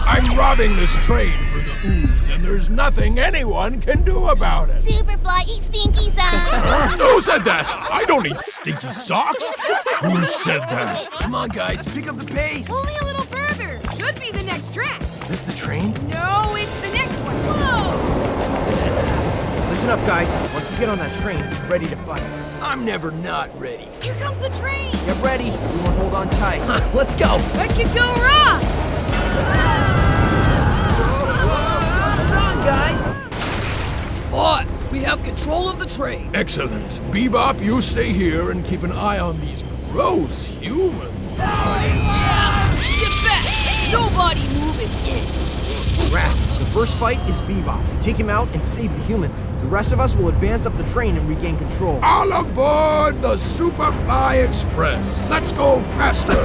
I'm robbing this train for the ooze, and there's nothing anyone can do about it. Superfly, eat stinky socks. Who said that? I don't eat stinky socks. Who said that? Come on, guys, pick up the pace. Only a little further. Should be the next track. Is this the train? No, it's the next one. Whoa! Listen up, guys. Once we get on that train, we're ready to fight. I'm never not ready. Here comes the train. Get ready. Everyone hold on tight. Let's go. What could go wrong? Hold on, guys. Boss, we have control of the train. Excellent. Bebop, you stay here and keep an eye on these gross humans. Get back! Nobody move an inch. Raph, the first fight is Bebop. Take him out and save the humans. The rest of us will advance up the train and regain control. All aboard the Superfly Express. Let's go faster.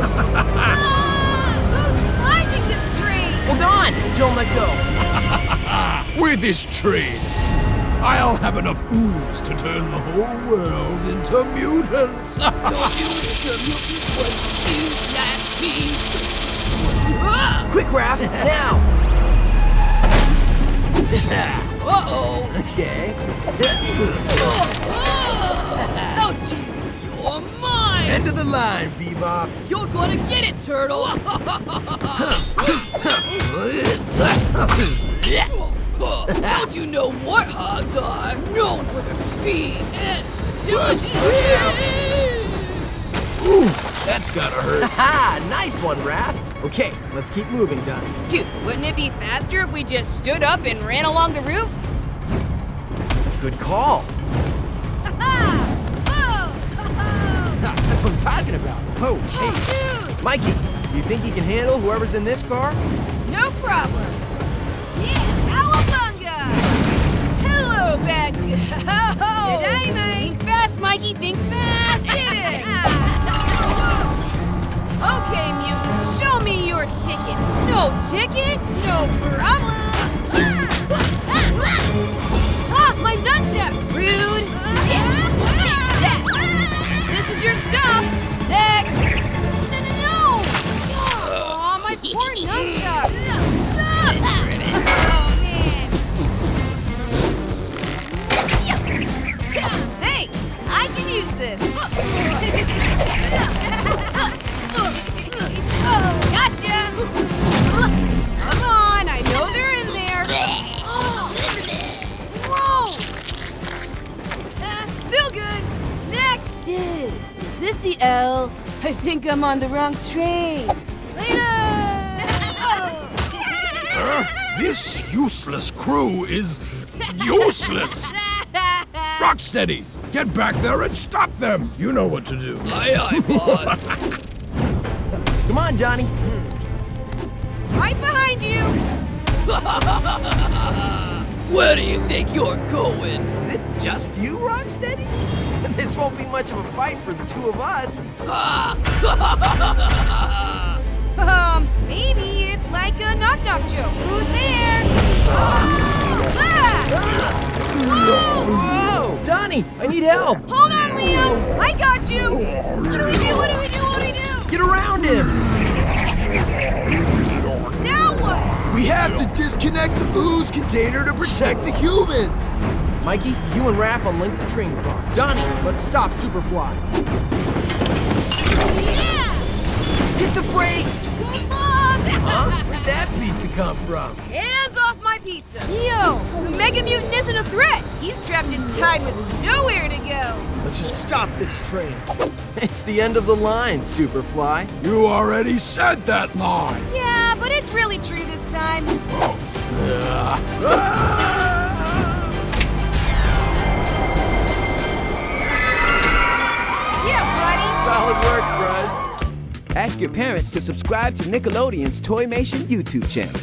Who's driving this train? Hold on! Don't let go. With this train, I'll have enough ooze to turn the whole world into mutants. Don't you intermute what you like me. Quick, Raph, now! Uh-oh. Okay. Oh, jeez. You're mine. End of the line, Bebop. You're gonna get it, Turtle. Don't you know warthogs are known for their speed and agility? Ooh, that's gotta hurt. Ha! Nice one, Raph. Okay, let's keep moving, Donnie. Dude, wouldn't it be faster if we just stood up and ran along the roof? Good call. That's what I'm talking about. Oh, hey, Dude, Mikey, you think you can handle whoever's in this car? no problem. Yeah, cowabunga! Hello, back. G'day, mate. Think fast, Mikey. Think fast. Hit it. Okay, mutants, show me your ticket. No ticket? No problem. Ah, my nunchuck, rude. This is your stop. Next. No. Aw, my poor nunchuck. Oh, man. Hey, I can use this. Gotcha! Come on, I know they're in there. Whoa! Still good. Next. Dude, is this the L? I think I'm on the wrong train. Later! This useless crew is useless. Rocksteady, get back there and stop them. You know what to do. Aye, aye, boss. Come on, Donnie. Right behind you. Where do you think you're going? Is it just you, Rocksteady? This won't be much of a fight for the two of us. Maybe it's like a knock-knock joke. Who's there? Whoa! Donnie, I need help. Hold on, Leo. I got you. What do we do? What do we do? What do we do? Get around him. Now what? We have to disconnect the ooze container to protect the humans. Mikey, you and Raph unlink the train car. Donnie, let's stop Superfly. Yeah! Hit the brakes! Huh? Where'd that pizza come from? Hands off my pizza. Leo, the Mega-Mutant isn't a threat. He's trapped inside with nowhere to go. Let's just stop this train. It's the end of the line, Superfly. You already said that line. Yeah, but it's really true this time. Yeah, buddy. Solid work, Bruz. Ask your parents to subscribe to Nickelodeon's Toymation YouTube channel.